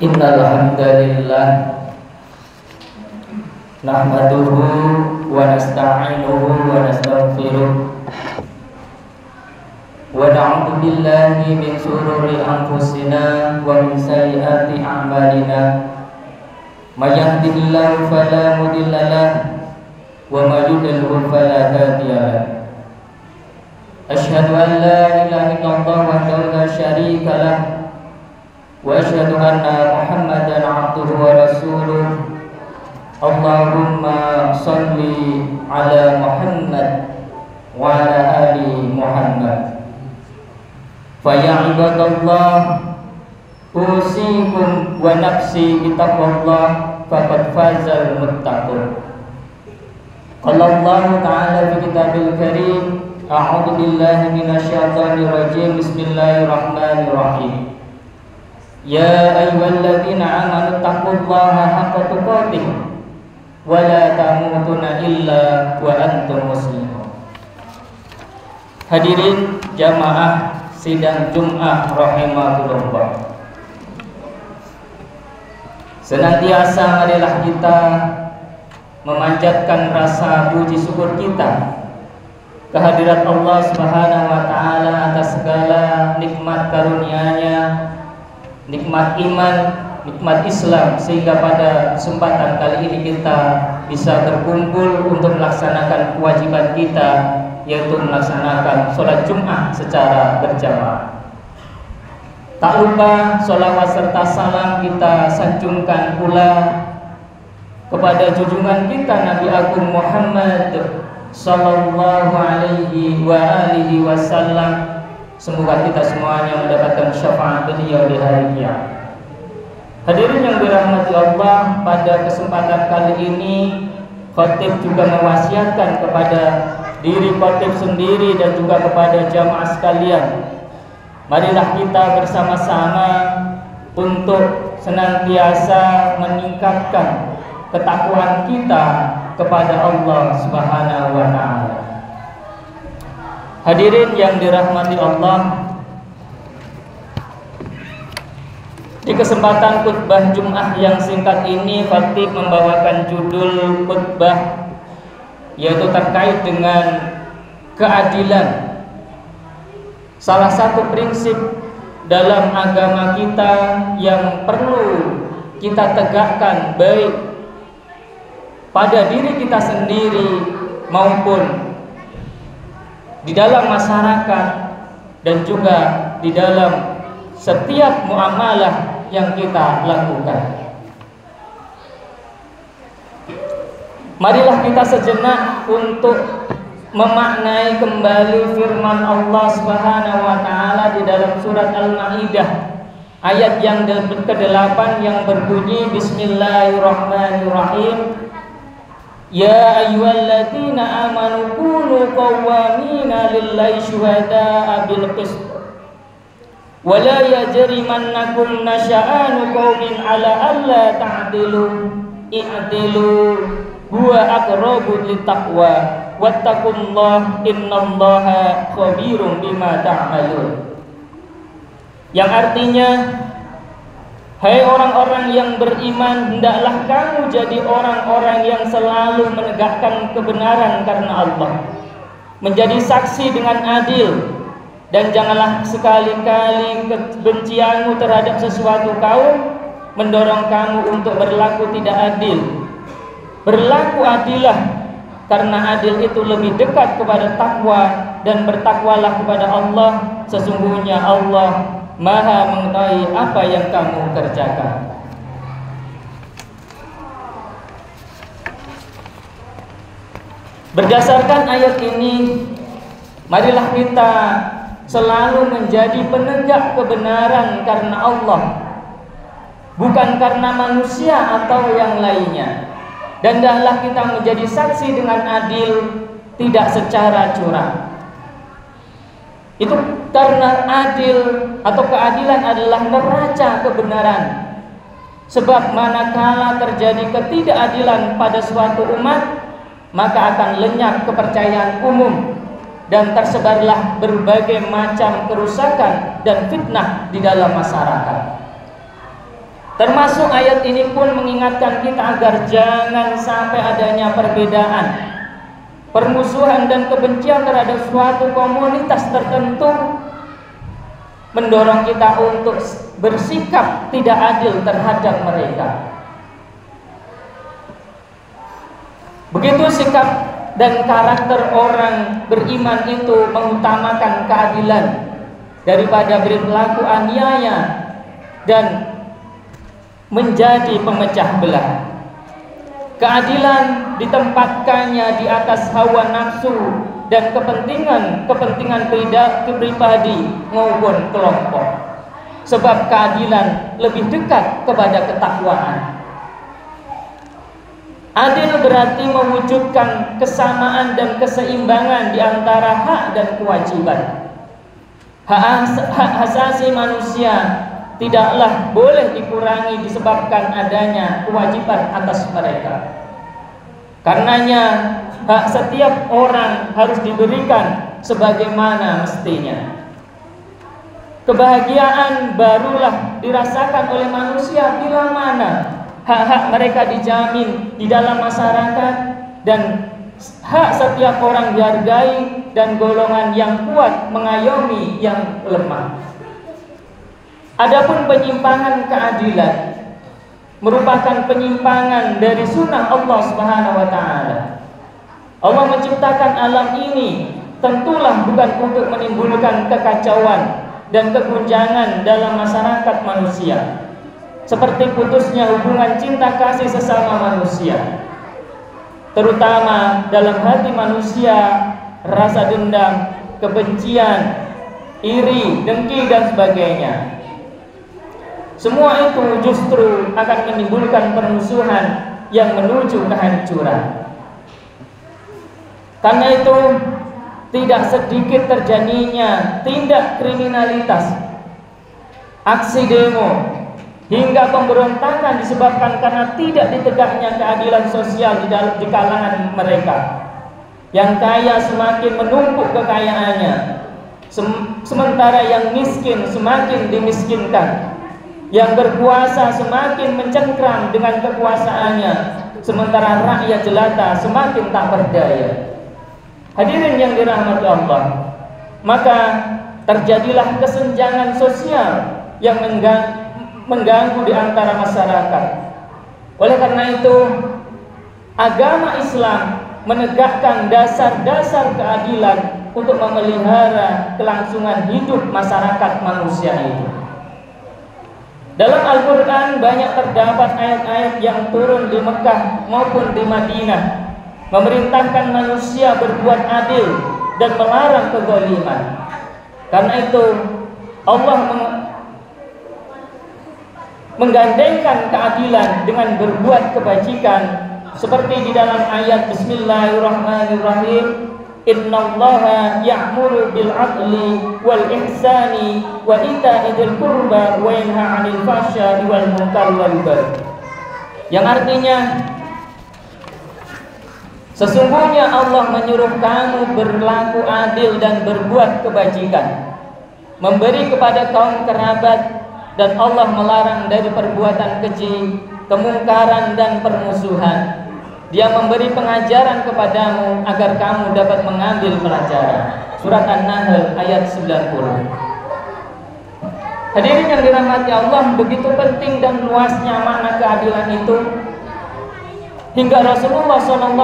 Innal hamdalillah nahmaduhu wa nasta'inuhu wa nastaghfiruh wa na'udzu billahi min shururi anfusina wa min sayyiati a'malina. May yahdihillahu fala mudilla lahu wa may yudlil fala hadiya lahu. Asyhadu an la ilaha illallah wahdahu la syarika lahu wa asyhadu anna Muhammadan abduhu wa rasuluh. Allahumma sholli ala Muhammad wa ala ali Muhammad. Fa ya ibadallah, usikum wa nafsi bitaqwallah, faqad fazal muttaqun. Qala Allah ta'ala fi kitabil karim, a'udzu billahi minasyaitonir rajim. Bismillahirrahmanirrahim. Ya ayyuhalladzina amanu taqullaha haqqa tuqatih wa la tamutunna illa wa antum muslimun. Hadirin jamaah sidang Jumat rahimakumullah. Senantiasa marilah kita memanjatkan rasa puji syukur kita kehadirat Allah Subhanahu wa taala atas segala nikmat karunia-Nya, nikmat iman, nikmat Islam, sehingga pada kesempatan kali ini kita bisa berkumpul untuk melaksanakan kewajiban kita, yaitu melaksanakan sholat Jumat secara berjamaah. Tak lupa sholawat serta salam kita sanjungkan pula kepada junjungan kita Nabi Agung Muhammad sallallahu alaihi wa alihi wasallam. Semoga kita semuanya mendapatkan syafaat beliau di hari kiamat. Hadirin yang dirahmati Allah, pada kesempatan kali ini khatib juga mewasiatkan kepada diri khatib sendiri dan juga kepada jamaah sekalian, marilah kita bersama-sama untuk senantiasa meningkatkan ketakwaan kita kepada Allah Subhanahu wa taala. Hadirin yang dirahmati Allah, di kesempatan khutbah Jumat yang singkat ini, khatib membawakan judul khutbah yaitu terkait dengan keadilan. Salah satu prinsip dalam agama kita yang perlu kita tegakkan baik pada diri kita sendiri maupun di dalam masyarakat dan juga di dalam setiap muamalah yang kita lakukan. Marilah kita sejenak untuk memaknai kembali firman Allah Subhanahu wa taala di dalam surat Al-Maidah ayat yang ke-8 yang berbunyi Bismillahirrahmanirrahim. Ya ayyuhalladzina amanu kunu qawwamina lillahi syuhada'a bil qist wa la yajrimannakum nasya'anu qaumin ala alla ta'dilu i'dilu huwa aqrabu littaqwa wattaqullaha innallaha khabirum bima ta'malun. Yang artinya, hai orang-orang yang beriman, hendaklah kamu jadi orang-orang yang selalu menegakkan kebenaran karena Allah, menjadi saksi dengan adil, dan janganlah sekali-kali kebencianmu terhadap sesuatu kaum mendorong kamu untuk berlaku tidak adil. Berlaku adillah, karena adil itu lebih dekat kepada takwa, dan bertakwalah kepada Allah, sesungguhnya Allah Maha mengetahui apa yang kamu kerjakan. Berdasarkan ayat ini, marilah kita selalu menjadi penegak kebenaran karena Allah, bukan karena manusia atau yang lainnya. Dan hendaklah kita menjadi saksi dengan adil, tidak secara curang. Itu karena adil atau keadilan adalah neraca kebenaran. Sebab manakala terjadi ketidakadilan pada suatu umat, maka akan lenyap kepercayaan umum dan tersebarlah berbagai macam kerusakan dan fitnah di dalam masyarakat. Termasuk ayat ini pun mengingatkan kita agar jangan sampai adanya perbedaan, permusuhan dan kebencian terhadap suatu komunitas tertentu mendorong kita untuk bersikap tidak adil terhadap mereka. Begitu sikap dan karakter orang beriman itu mengutamakan keadilan daripada berlaku aniaya dan menjadi pemecah belah. Keadilan ditempatkannya di atas hawa nafsu dan kepentingan pribadi maupun kelompok. Sebab keadilan lebih dekat kepada ketakwaan. Adil berarti mewujudkan kesamaan dan keseimbangan di antara hak dan kewajiban. Hak asasi manusia tidaklah boleh dikurangi disebabkan adanya kewajiban atas mereka. Karenanya hak setiap orang harus diberikan sebagaimana mestinya. Kebahagiaan barulah dirasakan oleh manusia bila mana hak-hak mereka dijamin di dalam masyarakat dan hak setiap orang dihargai dan golongan yang kuat mengayomi yang lemah. Adapun penyimpangan keadilan merupakan penyimpangan dari sunnah Allah Subhanahu wa taala. Allah menciptakan alam ini tentulah bukan untuk menimbulkan kekacauan dan keguncangan dalam masyarakat manusia, seperti putusnya hubungan cinta kasih sesama manusia, terutama dalam hati manusia rasa dendam, kebencian, iri, dengki dan sebagainya. Semua itu justru akan menimbulkan permusuhan yang menuju kehancuran. Karena itu tidak sedikit terjadinya tindak kriminalitas, aksi demo, hingga pemberontakan disebabkan karena tidak ditegaknya keadilan sosial di kalangan mereka. Yang kaya semakin menumpuk kekayaannya, sementara yang miskin semakin dimiskinkan. Yang berkuasa semakin mencengkram dengan kekuasaannya, sementara rakyat jelata semakin tak berdaya. Hadirin yang dirahmati Allah, maka terjadilah kesenjangan sosial yang mengganggu di antara masyarakat. Oleh karena itu, agama Islam menegakkan dasar-dasar keadilan untuk memelihara kelangsungan hidup masyarakat manusia itu. Dalam Al-Quran banyak terdapat ayat-ayat yang turun di Mekah maupun di Madinah, memerintahkan manusia berbuat adil dan melarang kezaliman. Karena itu Allah menggandengkan keadilan dengan berbuat kebajikan, seperti di dalam ayat Bismillahirrahmanirrahim, Innallaha ya'muru bil 'adli wal ihsani wa ita'i dzil qurba wa yanha 'anil fahsya'i wal munkari wal baghi. Yang artinya, sesungguhnya Allah menyuruh kamu berlaku adil dan berbuat kebajikan, memberi kepada kaum kerabat, dan Allah melarang dari perbuatan keji, kemungkaran dan permusuhan. Dia memberi pengajaran kepadamu agar kamu dapat mengambil pelajaran. Surat An-Nahl ayat 90. Hadirin yang dirahmati Allah, begitu penting dan luasnya makna keadilan itu hingga Rasulullah SAW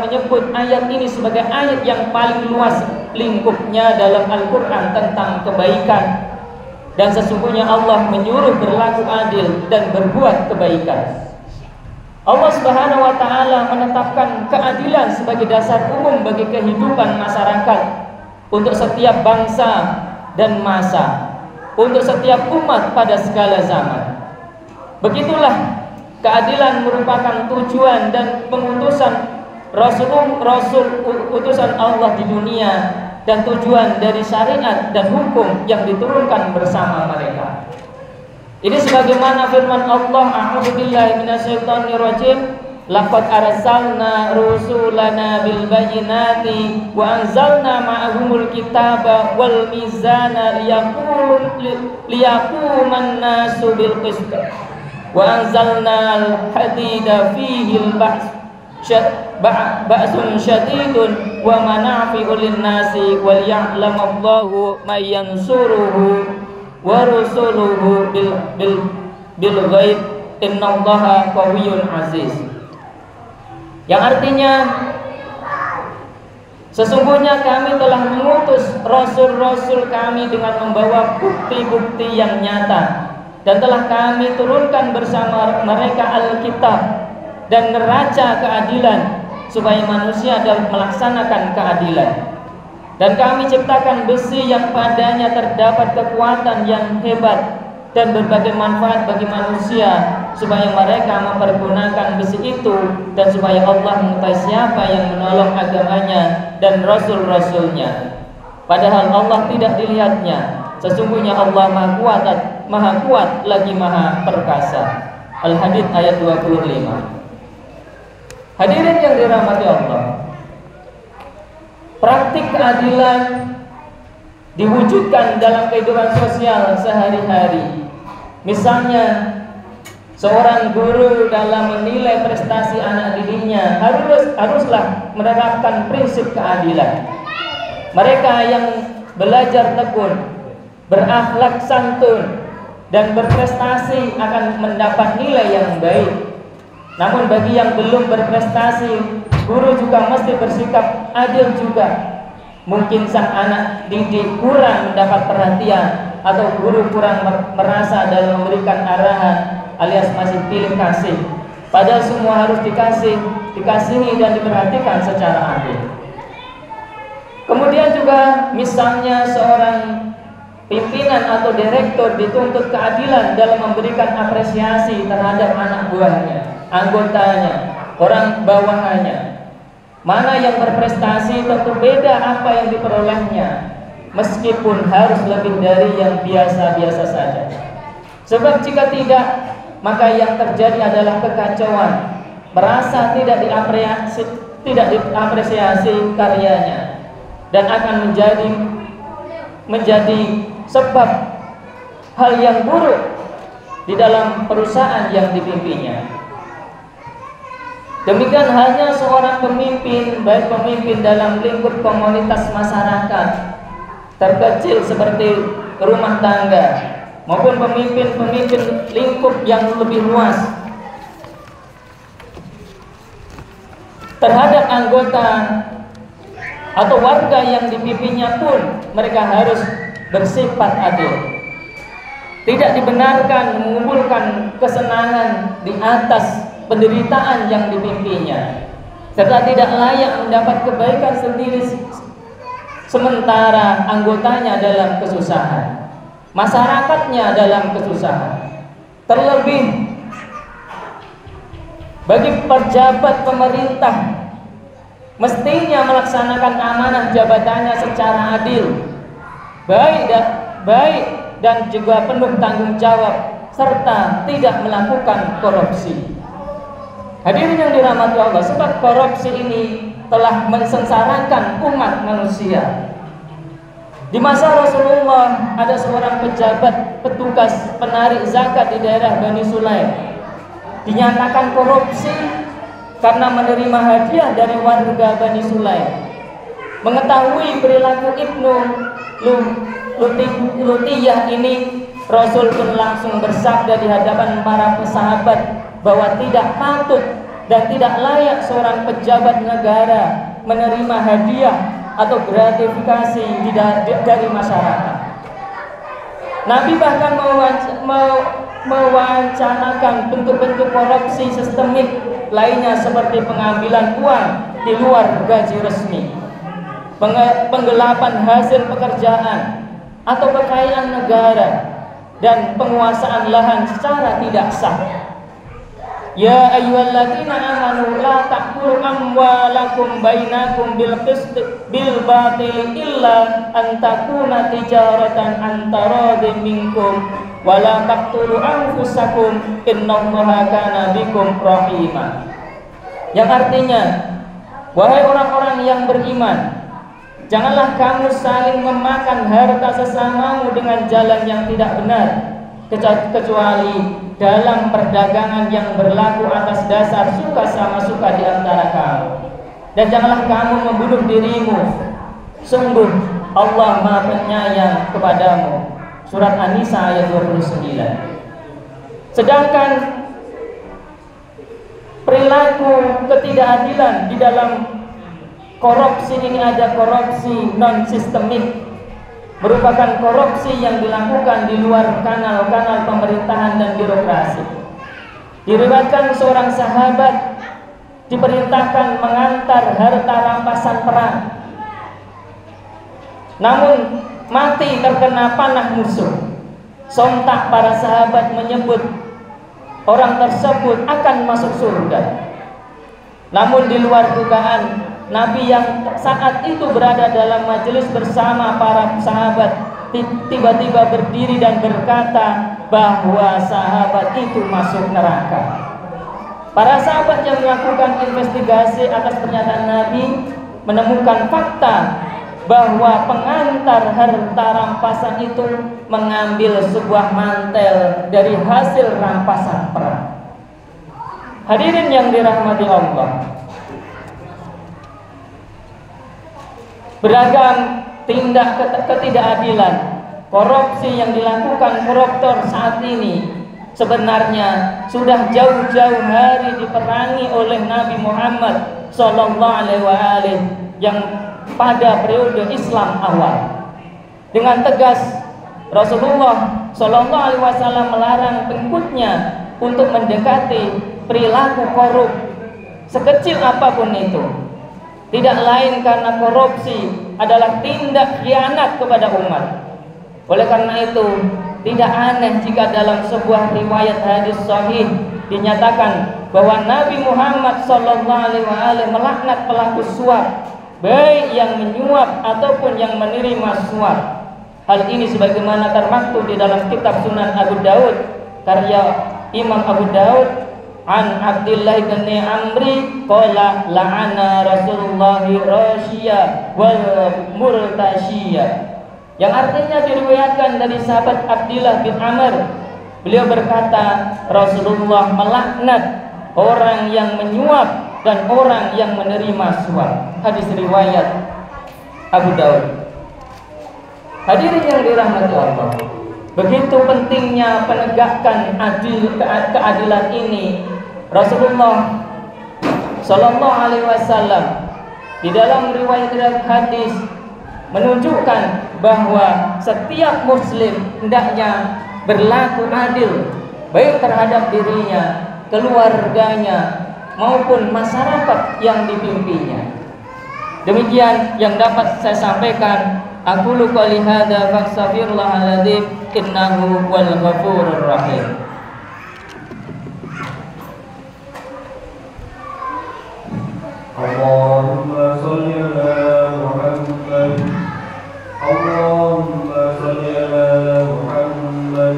menyebut ayat ini sebagai ayat yang paling luas lingkupnya dalam Al-Quran tentang kebaikan. Dan sesungguhnya Allah menyuruh berlaku adil dan berbuat kebaikan. Allah Subhanahu wa taala menetapkan keadilan sebagai dasar umum bagi kehidupan masyarakat untuk setiap bangsa dan masa, untuk setiap umat pada segala zaman. Begitulah keadilan merupakan tujuan dan pengutusan Rasul utusan Allah di dunia dan tujuan dari syariat dan hukum yang diturunkan bersama mereka. Ini sebagaimana firman Allah, A'udzubillahi minasyaitonirrajim, laqad arsalna rusulana bil bayyinati wa anzalna ma'ahumul kitaba wal mizana liyaquman nasu bil qist wa anzalna al hadida fihi al ba'sun syadidun wa manafi'u lin nasi wal ya'lamallahu may yansuruhu wa rusuluhu bil ghaib innallaha qawiyyun aziz. Yang artinya sesungguhnya kami telah mengutus rasul-rasul kami dengan membawa bukti-bukti yang nyata, dan telah kami turunkan bersama mereka Alkitab dan neraca keadilan supaya manusia dapat melaksanakan keadilan. Dan kami ciptakan besi yang padanya terdapat kekuatan yang hebat dan berbagai manfaat bagi manusia, supaya mereka mempergunakan besi itu, dan supaya Allah mengetahui siapa yang menolong agamanya dan rasul-rasulnya. Padahal Allah tidak dilihatnya. Sesungguhnya Allah maha kuat lagi maha perkasa. Al-Hadid ayat 25. Hadirin yang dirahmati Allah, praktik keadilan diwujudkan dalam kehidupan sosial sehari-hari. Misalnya, seorang guru dalam menilai prestasi anak didiknya haruslah menerapkan prinsip keadilan. Mereka yang belajar tekun, berakhlak santun, dan berprestasi akan mendapat nilai yang baik. Namun bagi yang belum berprestasi, guru juga mesti bersikap adil juga. Mungkin sang anak didik kurang mendapat perhatian, atau guru kurang merasa dalam memberikan arahan, alias masih pilih kasih. Padahal semua harus dikasihi dan diperhatikan secara adil. Kemudian juga misalnya seorang pimpinan atau direktur dituntut keadilan dalam memberikan apresiasi terhadap anak buahnya, anggotanya, orang bawahannya. Mana yang berprestasi tentu beda apa yang diperolehnya, meskipun harus lebih dari yang biasa-biasa saja. Sebab jika tidak, maka yang terjadi adalah kekacauan, merasa tidak diapresiasi karyanya, dan akan menjadi sebab hal yang buruk di dalam perusahaan yang dipimpinnya. Demikian halnya seorang pemimpin, baik pemimpin dalam lingkup komunitas masyarakat terkecil seperti rumah tangga, maupun pemimpin lingkup yang lebih luas. Terhadap anggota atau warga yang dipimpinnya pun mereka harus bersifat adil. Tidak dibenarkan mengumpulkan kesenangan di atas penderitaan yang dipimpinnya, serta tidak layak mendapat kebaikan sendiri sementara anggotanya dalam kesusahan, masyarakatnya dalam kesusahan. Terlebih bagi pejabat pemerintah, mestinya melaksanakan amanah jabatannya secara adil, baik dan juga penuh tanggung jawab, serta tidak melakukan korupsi. Hadirin yang dirahmati Allah, sebab korupsi ini telah mensengsarakan umat manusia. Di masa Rasulullah ada seorang pejabat petugas penarik zakat di daerah Bani Sulaim dinyatakan korupsi karena menerima hadiah dari warga Bani Sulaim. Mengetahui perilaku Ibnu Lutiyah ini, Rasul pun langsung bersabda di hadapan para sahabat bahwa tidak patut dan tidak layak seorang pejabat negara menerima hadiah atau gratifikasi dari masyarakat. Nabi bahkan mewacanakan bentuk-bentuk korupsi sistemik lainnya seperti pengambilan uang di luar gaji resmi, penggelapan hasil pekerjaan atau kekayaan negara, dan penguasaan lahan secara tidak sah. Ya ayyuhalladzina amanu la ta'kulu amwalakum bainakum bil batil illa an takuna tijaratan an taradin minkum wa la taqtulu anfusakum innallaha kana bikum rahima. yang artinya, wahai orang-orang yang beriman, janganlah kamu saling memakan harta sesamamu dengan jalan yang tidak benar, kecuali dalam perdagangan yang berlaku atas dasar suka sama suka di antara kamu. Dan janganlah kamu membunuh dirimu, sungguh Allah Maha Penyayang kepadamu. Surat An-Nisa ayat 29. Sedangkan perilaku ketidakadilan di dalam korupsi ini ada korupsi non-sistemik, merupakan korupsi yang dilakukan di luar kanal-kanal pemerintahan dan birokrasi. Diriwayatkan seorang sahabat diperintahkan mengantar harta rampasan perang, namun mati terkena panah musuh. Sontak para sahabat menyebut orang tersebut akan masuk surga. Namun di luar dugaan, Nabi yang saat itu berada dalam majelis bersama para sahabat tiba-tiba berdiri dan berkata bahwa sahabat itu masuk neraka. Para sahabat yang melakukan investigasi atas pernyataan Nabi menemukan fakta bahwa pengantar harta rampasan itu mengambil sebuah mantel dari hasil rampasan perang. Hadirin yang dirahmati Allah, beragam tindak ketidakadilan, korupsi yang dilakukan koruptor saat ini sebenarnya sudah jauh-jauh hari diperangi oleh Nabi Muhammad SAW yang pada periode Islam awal. Dengan tegas Rasulullah SAW melarang pengikutnya untuk mendekati perilaku korup sekecil apapun itu. Tidak lain karena korupsi adalah tindak khianat kepada umat. Oleh karena itu, tidak aneh jika dalam sebuah riwayat hadis sahih dinyatakan bahwa Nabi Muhammad SAW melaknat pelaku suap, baik yang menyuap ataupun yang menerima suap. Hal ini sebagaimana termaktub di dalam kitab Sunan Abu Daud karya Imam Abu Daud, an Abdullah bin Amri qala la'ana Rasulullah rasyiya wal murtasyiya, yang artinya diriwayatkan dari sahabat Abdullah bin Amr. Beliau berkata, Rasulullah melaknat orang yang menyuap dan orang yang menerima suap. Hadis riwayat Abu Daud. Hadirin yang dirahmati Allah, begitu pentingnya penegakkan keadilan ini. Rasulullah Sallallahu Alaihi Wasallam di dalam riwayat hadis menunjukkan bahwa setiap muslim hendaknya berlaku adil baik terhadap dirinya, keluarganya maupun masyarakat yang dipimpinnya. Demikian yang dapat saya sampaikan. Aqulu qouli hadza fastaghfirullahal ladzim innahu wal ghafurur rahim. Allahumma shalli ala Muhammad, Allahumma shalli ala Muhammad,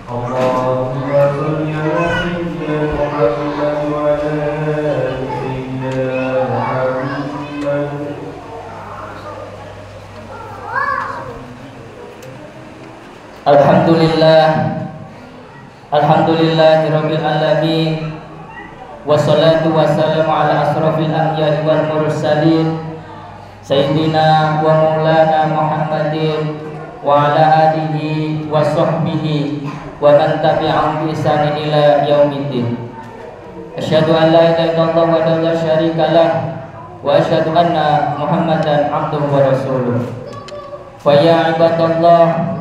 Allahumma shalli ala sayyidina Muhammad wa ala sayyidina Muhammad. Alhamdulillah, alhamdulillahirabbil alamin. Wassalatu wassalamu ala asrofil anbiya'i wal mursalin Sayyidina wa maulana Muhammadin wa ala alihi wa sahbihi wa man tabi'ahum bi ihsanin ila yaumiddin. Asyhadu an la ilaha illallah wa la syarika lah wa asyhadu anna Muhammadan abduhu wa rasuluh. Fa ya ibadallah,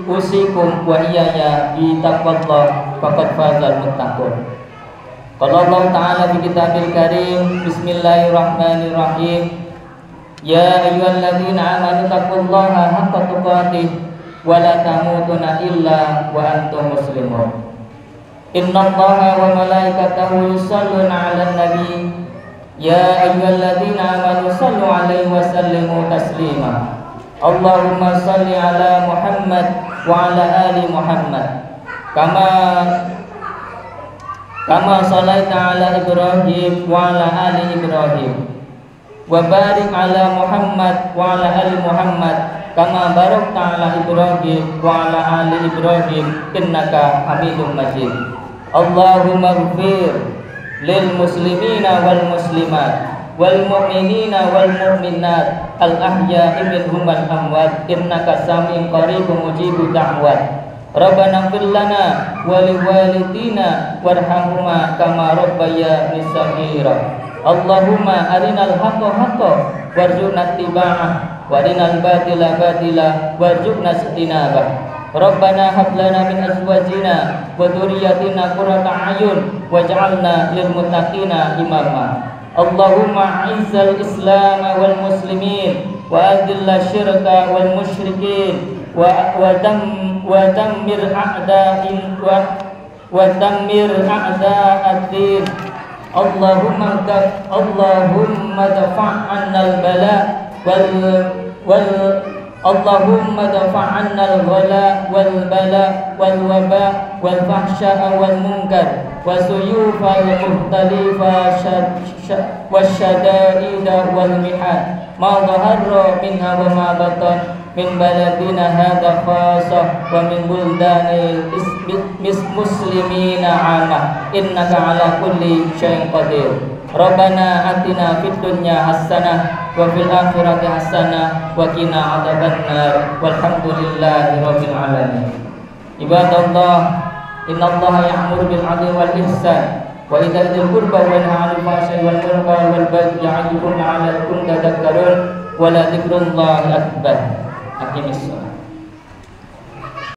usikum wa iyaya bi taqwallah faqad fazal muttaqun. Qala Allah Ta'ala fi kitabil karim, bismillahirrahmanirrahim, ya ayyuhalladzina amanu taqullaha haqqa tuqatih wa la tamutunna illa wa antum muslimun. Innallaha wa malaikatahu yusholluna 'alan nabi, ya ayyuhalladzina amanu shallu 'alaihi wa sallimu taslima. Allahumma shalli 'ala Muhammad wa 'ala ali Muhammad kama kama shalaita ala Ibrahim wa ala ali Ibrahim wa barik ala Muhammad wa ala ali Muhammad kama barakta ala Ibrahim wa ala ali Ibrahim innaka Hamidum Majid. Allahumma ighfir lil muslimina wal muslimat wal mu'minina wal mu'minat al ahya'i minhum wal amwat innaka sami'un qaribun mujibud da'wat. Rabbana ighfir lana wa liwalidina warhamhuma kama rabbayani shaghira. Allahumma arinal haqqa haqqan warzuqna ittiba'ah wa arinal batila batila warzuqna ijtinabah. Rabbana hab lana min azwajina wa dhurriyyatina qurrata a'yun waj'alna lil muttaqina imama. Allahumma izzal islam wal muslimin wa adilla syirka wal musyrikin wa dammir a'da'in wa dammir a'da'ad-din. Allahumma dafa'anna al-bala Allahumma dafa'anna al-ghala wal bala wal waba wal fahsya'a wal munkar wa suyufal mukhtalifa wasyada'ida wal mihad ma dhaharra minha wa ma batan min baladina hadha khasah wa min buldanil muslimina 'amah innaka ala kulli syai'in qadir. Rabbana atina fid dunya hasanah wa fil akhirati hasanah wa qina adzabannar walhamdulillahi rabbil alamin. Ibadallah, innallaha ya'muru bil 'adli wal ihsan wa ita'i dzil qurba wa yanha 'anil fahsya'i wal munkari wal baghi ya'idukum la'allakum tadhakkarun wa la dzikrullahi akbar. Aqimissalah.